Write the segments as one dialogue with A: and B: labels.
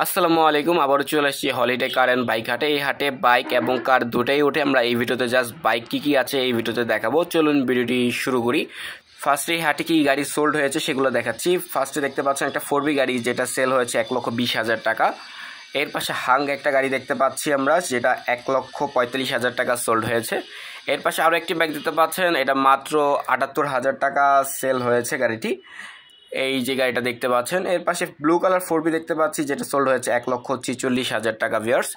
A: আসসালামু আলাইকুম। আবারও চলে আসছি হলিডে কার অ্যান্ড বাইক হাটে। এই হাটে বাইক এবং কার দুটাই ওঠে। আমরা এই ভিডিওতে জাস্ট বাইক কী আছে এই ভিডিওতে দেখাবো। চলুন ভিডিওটি শুরু করি। ফার্স্টে এই হাটে কি গাড়ি সোল্ড হয়েছে সেগুলো দেখাচ্ছি। ফার্স্টে দেখতে পাচ্ছেন একটা 4B গাড়ি, যেটা সেল হয়েছে 1,20,000 টাকা। এর পাশে হাং একটা গাড়ি দেখতে পাচ্ছি আমরা, যেটা 1,45,000 টাকা সোল্ড হয়েছে। এর পাশে আরও একটি বাইক দেখতে পাচ্ছেন, এটা মাত্র 78,000 টাকা সেল হয়েছে গাড়িটি। এই যে গাড়িটা দেখতে পাচ্ছেন। এর পাশে ব্লু কালার 4B দেখতে পাচ্ছি, যেটা সোল্ড হয়েছে 1,46,000 টাকা ভিউয়ার্স।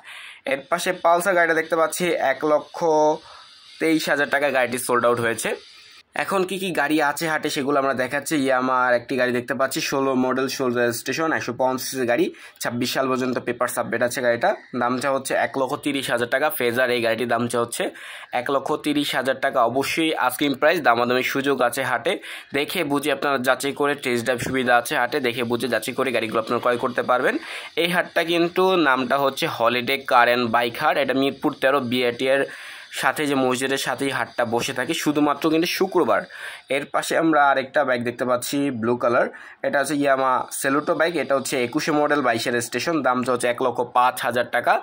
A: এর পাশে পালসার গাড়িটা দেখতে পাচ্ছি 1,23,000 টাকা গাড়িটি সোল্ড আউট হয়েছে। এখন কি কি গাড়ি আছে হাটে সেগুলো আমরা দেখাচ্ছি। ইয়ামার একটি গাড়ি দেখতে পাচ্ছি, 16 মডেল, 16 রেজিস্ট্রেশন, 150 গাড়ি, 26 সাল পর্যন্ত পেপার সাবমিট আছে গাড়িটা। দামটা হচ্ছে 1,30,000 টাকা। ফেজার এই গাড়িটির দামটা হচ্ছে 1,30,000 টাকা। অবশ্যই আস্কিং প্রাইস, দামাদামির সুযোগ আছে হাটে। দেখে বুঝে আপনারা যাচাই করে, টেস্ট ড্রাইভ সুবিধা আছে হাটে, দেখে বুঝে যাচাই করে গাড়িগুলো আপনারা ক্রয় করতে পারবেন। এই হাটটা কিন্তু নামটা হচ্ছে হলিডে কার অ্যান্ড বাইক হাট। এটা মিরপুর 13 বিআরটির সাথে, যে মসজিদের সাথেই হাটটা বসে থাকে শুধুমাত্র কিন্তু শুক্রবার। এর পাশে আমরা আরেকটা বাইক দেখতে পাচ্ছি ব্লু কালার, এটা হচ্ছে ইয়ামা সেলুটো বাইক। এটা হচ্ছে 21 মডেল, 22 রেজিস্ট্রেশন, দামটা হচ্ছে 1,05,000 টাকা।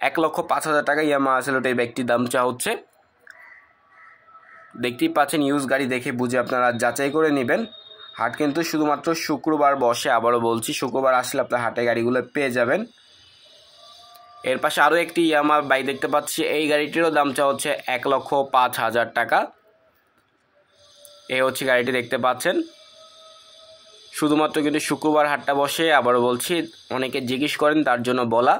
A: 1,05,000 টাকা ইয়ামা সেলুটো এই বাইকটির দাম চা হচ্ছে। দেখতেই পাচ্ছেন, ইউজ গাড়ি দেখে বুঝে আপনারা যাচাই করে নেবেন। হাট কিন্তু শুধুমাত্র শুক্রবার বসে। আবারও বলছি, শুক্রবার আসলে আপনার হাটে গাড়িগুলো পেয়ে যাবেন। এর পাশে আরও একটি ইয়ামা বাইক দেখতে পাচ্ছি, এই গাড়িটিরও দামটা হচ্ছে 1,05,000 টাকা। এই হচ্ছে গাড়িটি দেখতে পাচ্ছেন। শুধুমাত্র কিন্তু শুক্রবার হাটটা বসে। আবারও বলছি, অনেকে জিজ্ঞেস করেন, তার জন্য বলা।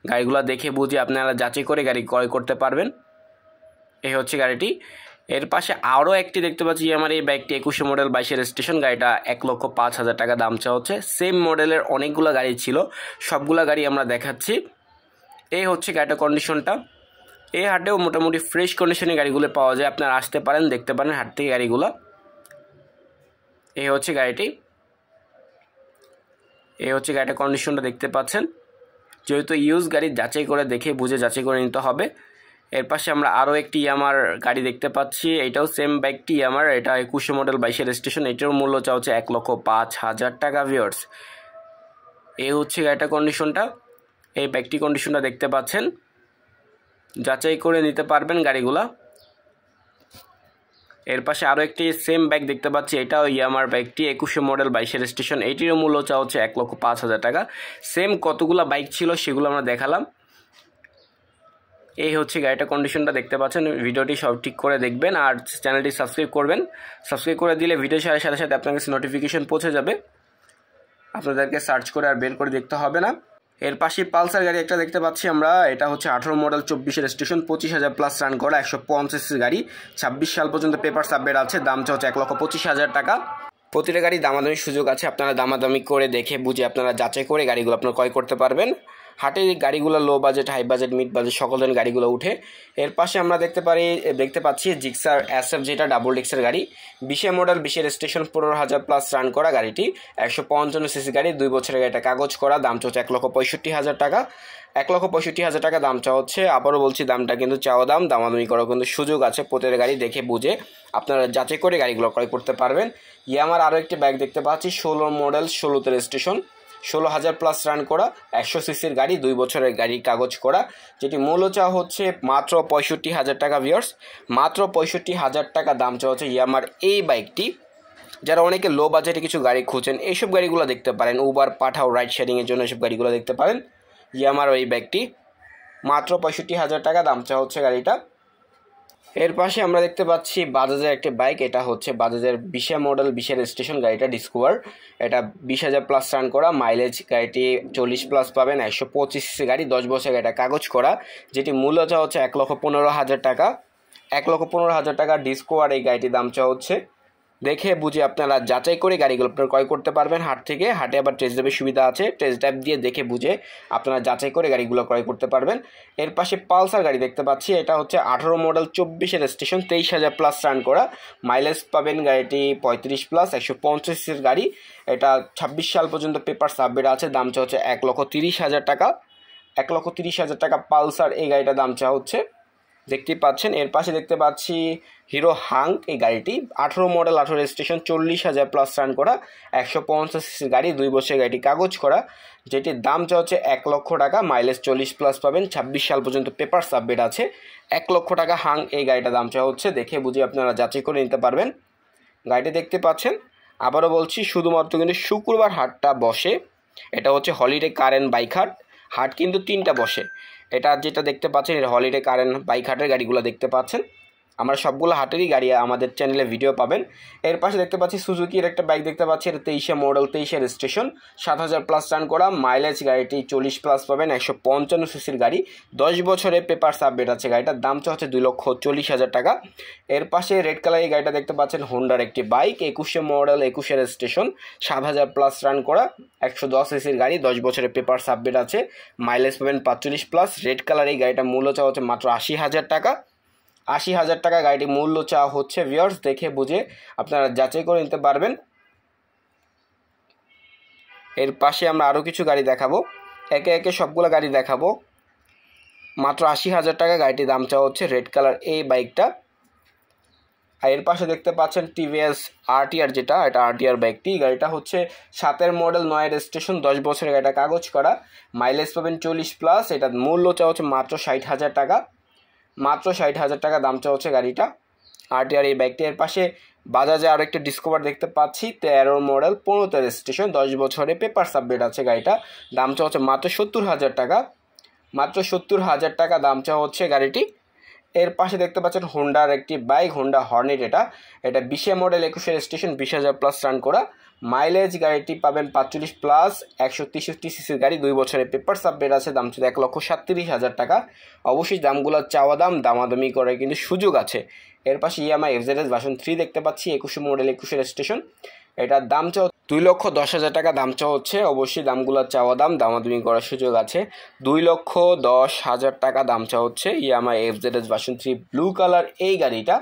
A: গাড়িগুলো দেখে বুঝে আপনারা যাচাই করে গাড়ি ক্রয় করতে পারবেন। এই হচ্ছে গাড়িটি। এর পাশে আরও একটি দেখতে পাচ্ছি আমার, এই বাইকটি 21 মডেল, 22 রেজিস্ট্রেশন, গাড়িটা 1,05,000 টাকা দাম চা হচ্ছে। সেম মডেলের অনেকগুলো গাড়ি ছিল, সবগুলা গাড়ি আমরা দেখাচ্ছি। এই হচ্ছে গাড়িটার কন্ডিশনটা। এই হাটেও মোটামুটি ফ্রেশ কন্ডিশনে গাড়িগুলো পাওয়া যায়। আপনারা আসতে পারেন, দেখতে পারেন হাট থেকে গাড়িগুলো। এই হচ্ছে গাড়িটি। এই হচ্ছে গাড়িটার কন্ডিশনটা দেখতে পাচ্ছেন। যেহেতু ইউজ গাড়ি, যাচাই করে দেখে বুঝে যাচাই করে নিতে হবে। এর পাশে আমরা আরও একটি ইয়ামার গাড়ি দেখতে পাচ্ছি, এটাও সেম বাইকটি ইয়ামার, এটা 21 মডেল, 22 রেজিস্ট্রেশন, এটার মূল্য চা হচ্ছে 1,05,000 টাকা ভিউয়ার্স। এই হচ্ছে গাড়িটার কন্ডিশনটা। এই বাইকটি কন্ডিশনটা দেখতে পাচ্ছেন, যাচাই করে নিতে পারবেন গাড়িগুলা। এর পাশে আরও একটি সেম বাইক দেখতে পাচ্ছি, এটাও ইয়ামার বাইকটি 21 মডেল, 22 রেজিস্ট্রেশন, এইটিরও মূল্য চা হচ্ছে 1,05,000 টাকা। সেম কতগুলো বাইক ছিল সেগুলো আমরা দেখালাম। এই হচ্ছে গাড়িটার কন্ডিশনটা দেখতে পাচ্ছেন। ভিডিওটি সব ঠিক করে দেখবেন আর চ্যানেলটি সাবস্ক্রাইব করবেন। সাবস্ক্রাইব করে দিলে ভিডিও ছাড়ার সাথে সাথে আপনার কাছে নোটিফিকেশন পৌঁছে যাবে। আপনাদেরকে সার্চ করে আর বের করে দেখতে হবে না। এর পাশে পালসার গাড়ি একটা দেখতে পাচ্ছি আমরা, এটা হচ্ছে 18 মডেল, 24 রেজিস্ট্রেশন, 25,000 প্লাস রান করা, 150 গাড়ি, 26 সাল পর্যন্ত পেপার সাবমিট আছে, দামটা হচ্ছে 1,25,000 টাকা। প্রতিটা গাড়ি দামাদামির সুযোগ আছে। আপনারা দামাদামি করে দেখে বুঝে আপনারা যাচাই করে গাড়িগুলো আপনারা ক্রয় করতে পারবেন। হাটে গাড়িগুলো low budget, high budget, mid budget সকল ধরনের গাড়িগুলো উঠে। এর পাশে আমরা দেখতে পাচ্ছি জিক্সার SF, যেটা ডাবল ডিক্সের গাড়ি, 20 মডেল, 20 রেজিস্ট্রেশন, 15,000 প্লাস রান করা গাড়িটি, 155 সিসি গাড়ি, 2 বছরের গাড়িটা কাগজ করা, দামটা হচ্ছে 1,65,000 টাকা। 1,65,000 টাকা দাম চা হচ্ছে। আবারও বলছি, দামটা কিন্তু চাওয়া দাম, দামাদামি করার কিন্তু সুযোগ আছে। প্রতিটা গাড়ি দেখে বুঝে আপনারা যাচাই করে গাড়িগুলো ক্রয় করতে পারবেন। ইয়ামার আরও একটি বাইক দেখতে পাচ্ছি, 16 মডেল, 16 রেজিস্ট্রেশন, 16,000 প্লাস রান করা, 100 সিসির গাড়ি, 2 বছরের গাড়ি কাগজ করা, যেটি মূল্য চা হচ্ছে মাত্র 65,000 টাকা ভিউয়ার্স। মাত্র 65,000 টাকা দাম চা হচ্ছে ইয়ামার এই বাইকটি। যারা অনেকে লো বাজেটে কিছু গাড়ি খুঁজছেন, এইসব গাড়িগুলো দেখতে পারেন। উবার, পাঠাও, রাইড শেয়ারিংয়ের জন্য এইসব গাড়িগুলো দেখতে পারেন। ইয়ামার এই বাইকটি মাত্র 65,000 টাকা দাম চা হচ্ছে গাড়িটা। এর পাশে আমরা দেখতে পাচ্ছি বাজাজের একটি বাইক, এটা হচ্ছে বাজাজের 20 মডেল, 20 রেজিস্ট্রেশন, গাড়িটা ডিসকভার, এটা 20,000 প্লাস রান করা, মাইলেজ গাড়িটি 40 প্লাস পাবেন, 125 সিসি গাড়ি, 10 বছর গাড়িটা কাগজ করা, যেটি মূল্য চা হচ্ছে 1,15,000 টাকা। 1,15,000 টাকা ডিসকভার এই গাড়িটির দাম চা হচ্ছে। দেখে বুঝে আপনারা যাচাই করে গাড়িগুলো আপনারা ক্রয় করতে পারবেন হাট থেকে। হাটে আবার টেস্ট ড্রাইভের সুবিধা আছে, টেস্ট ড্রাইভ দিয়ে দেখে বুঝে আপনারা যাচাই করে গাড়িগুলো ক্রয় করতে পারবেন। এর পাশে পালসার গাড়ি দেখতে পাচ্ছি, এটা হচ্ছে 18 মডেল, 24 রেজিস্ট্রেশন, 23,000 প্লাস রান করা, মাইলেজ পাবেন গাড়িটি 35 প্লাস, 150 সিসির গাড়ি, এটা 26 সাল পর্যন্ত পেপার সাবমিট আছে, দাম চা হচ্ছে 1,30,000 টাকা। 1,30,000 টাকা পালসার এই গাড়িটার দাম চা হচ্ছে। দেখতেই পাচ্ছেন। এর পাশে দেখতে পাচ্ছি হিরো হাঙ্ক, এই গাড়িটি 18 মডেল, 18 রেজিস্ট্রেশন, 40,000 প্লাস রান করা, 150 সিসির গাড়ি, 2 বছরের গাড়িটি কাগজ করা, যেটির দাম হচ্ছে 1 লক্ষ টাকা, মাইলেজ 40 প্লাস পাবেন, 26 সাল পর্যন্ত পেপার সাবমিট আছে। 1 লক্ষ টাকা হাঙ্ক এই গাড়িটা দাম চাওয়া হচ্ছে, দেখে বুঝে আপনারা যাচাই করে নিতে পারবেন। গাড়িটি দেখতে পাচ্ছেন। আবারও বলছি, শুধুমাত্র কিন্তু শুক্রবার হাটটা বসে, এটা হচ্ছে হলিডে কার অ্যান্ড বাইক হাট। হাট কিন্তু 3টা বসে। এটা যেটা দেখতে পাচ্ছেন এটা হলিডে কার অ্যান্ড বাইক হাটের গাড়িগুলো দেখতে পাচ্ছেন। আমরা সবগুলো হাটেরই গাড়ি আমাদের চ্যানেলে ভিডিও পাবেন। এর পাশে দেখতে পাচ্ছি সুজুকির একটা বাইক দেখতে পাচ্ছি, এটা 23 মডেল, 23 রেজিস্ট্রেশন, 7,000 প্লাস রান করা, মাইলেজ গাড়িটি 40 প্লাস পাবেন, 155 সিসির গাড়ি, 10 বছরে পেপার সাবমিট আছে। গাড়িটার দাম হচ্ছে 2,40,000 টাকা। এর পাশে রেড কালার এই গাড়িটা দেখতে পাচ্ছেন, হোন্ডার একটি bike, 21 model, 21 registration, 7,000 plus run করা, 110 সিসির গাড়ি, 10 বছরে পেপার সাবমিট আছে, মাইলেজ পাবেন 45 প্লাস। রেড কালার এই গাড়িটা মূল্য চাওয়া হচ্ছে মাত্র 80,000 টাকা। 80,000 টাকা গাড়িটি মূল্য চাওয়া হচ্ছে। ভিউয়ার্স, দেখে বুঝে আপনারা যাচাই করে নিতে পারবেন। এর পাশে আমরা আরও কিছু গাড়ি দেখাবো, একে একে সবগুলো গাড়ি দেখাবো। মাত্র 80,000 টাকা গাড়িটির দাম চাওয়া হচ্ছে, রেড কালার এই বাইকটা। আর এর পাশে দেখতে পাচ্ছেন টিভিএস আরটিআর, যেটা এটা আরটিআর বাইকটি। গাড়িটা হচ্ছে 7 মডেল, 9 রেজিস্ট্রেশন, 10 বছরের গাড়িটা কাগজ করা, মাইলেজ পাবেন 40 প্লাস। এটা মূল্য চাওয়া হচ্ছে মাত্র 60,000 টাকা। মাত্র 60,000 টাকা দাম চাওয়া হচ্ছে গাড়িটা, আরটিআর এই বাইকটি। এর পাশে বাজাজে আরও একটা ডিসকভার দেখতে পাচ্ছি, 13 মডেল, 15 রেজিস্ট্রেশন, 10 বছরে পেপার সাবমিট আছে। গাড়িটা দাম চাওয়া হচ্ছে মাত্র 70,000 টাকা। মাত্র 70,000 টাকা দাম চাওয়া হচ্ছে গাড়িটি। এর পাশে দেখতে পাচ্ছেন হোন্ডার একটি বাইক, হোন্ডা হর্নেট। এটা 20 মডেল, 21 রেজিস্ট্রেশন, 20,000 প্লাস রান করা, মাইলেজ গাড়িটি পাবেন 45 প্লাস, 163 সিসির গাড়ি, 2 বছরের পেপার সাবমিট আছে। দাম ছিল 1,37,000 টাকা। অবশ্যই দামগুলো চাওয়া দাম, দামাদামি করে কিন্তু সুযোগ আছে। এর পাশে ইয়ামাহা এফজেডএস ভার্সন 3 দেখতে পাচ্ছি, 21 মডেল, 21 রেজিস্ট্রেশন, এটার দাম চাও 2,10,000 টাকা দাম চাওয়া হচ্ছে। অবশ্যই দামগুলো চাওয়া দাম, দামাদামি করার সুযোগ আছে। 2,10,000 টাকা দাম চাওয়া হচ্ছে Yamaha FZS version 3 blue colour এই গাড়িটা।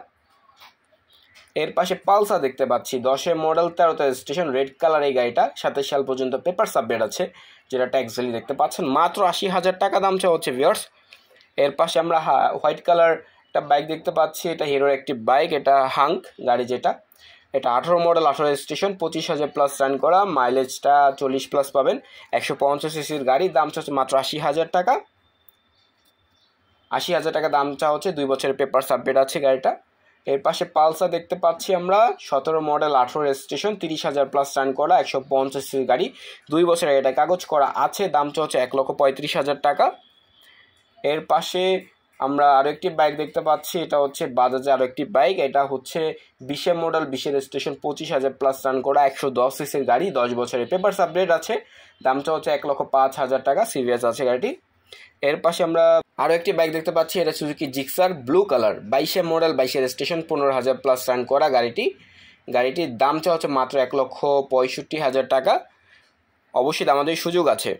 A: এর পাশে পালসার দেখতে পাচ্ছি, 10 মডেল, 13 রেজিস্ট্রেশন, রেড কালার এই গাড়িটা, 27 সাল পর্যন্ত পেপার সাবমিট আছে, যেটা ট্যাক্স ভ্যালি দেখতে পাচ্ছেন। মাত্র 80,000 টাকা দাম চাওয়া হচ্ছে ভিউয়ার্স। এর পাশে আমরা হোয়াইট কালার একটা বাইক দেখতে পাচ্ছি, এটা হিরোর একটি বাইক, এটা হাঙ্ক গাড়ি, যেটা এটা 18 মডেল, 18 রেজিস্ট্রেশন, 25,000 প্লাস রান করা, মাইলেজটা 40 প্লাস পাবেন, 150 সিসির গাড়ি, দাম হচ্ছে মাত্র 80,000 টাকা। 80,000 টাকা দাম চাওয়া হচ্ছে, 2 বছরের পেপার সাবমিট আছে গাড়িটা। এর পাশে পালসার দেখতে পাচ্ছি আমরা, 17 মডেল, 18 রেজিস্ট্রেশন, 30,000 প্লাস রান করা, 150 সিসির গাড়ি, 2 বছরের এটা কাগজ করা আছে। দাম হচ্ছে 1,35,000 টাকা। এর পাশে আমরা আরও একটি বাইক দেখতে পাচ্ছি, এটা হচ্ছে বাজাজে আরও একটি বাইক, এটা হচ্ছে 20 মডেল, 20 রেজিস্ট্রেশন, 25,000 প্লাস রান করা, 110 সিসির গাড়ি, 10 বছরের পেপার সাবমিট আছে। দামটা হচ্ছে 1,05,000 টাকা, সিরিয়াস আছে গাড়িটি। এর পাশে আমরা আরও একটি বাইক দেখতে পাচ্ছি, এটা Suzuki Gixxer blue colour, 22 model, 22 registration, 15,000 plus run করা গাড়িটির দামটা হচ্ছে মাত্র 1,65,000 টাকা। অবশ্যই আমাদের সুযোগ আছে।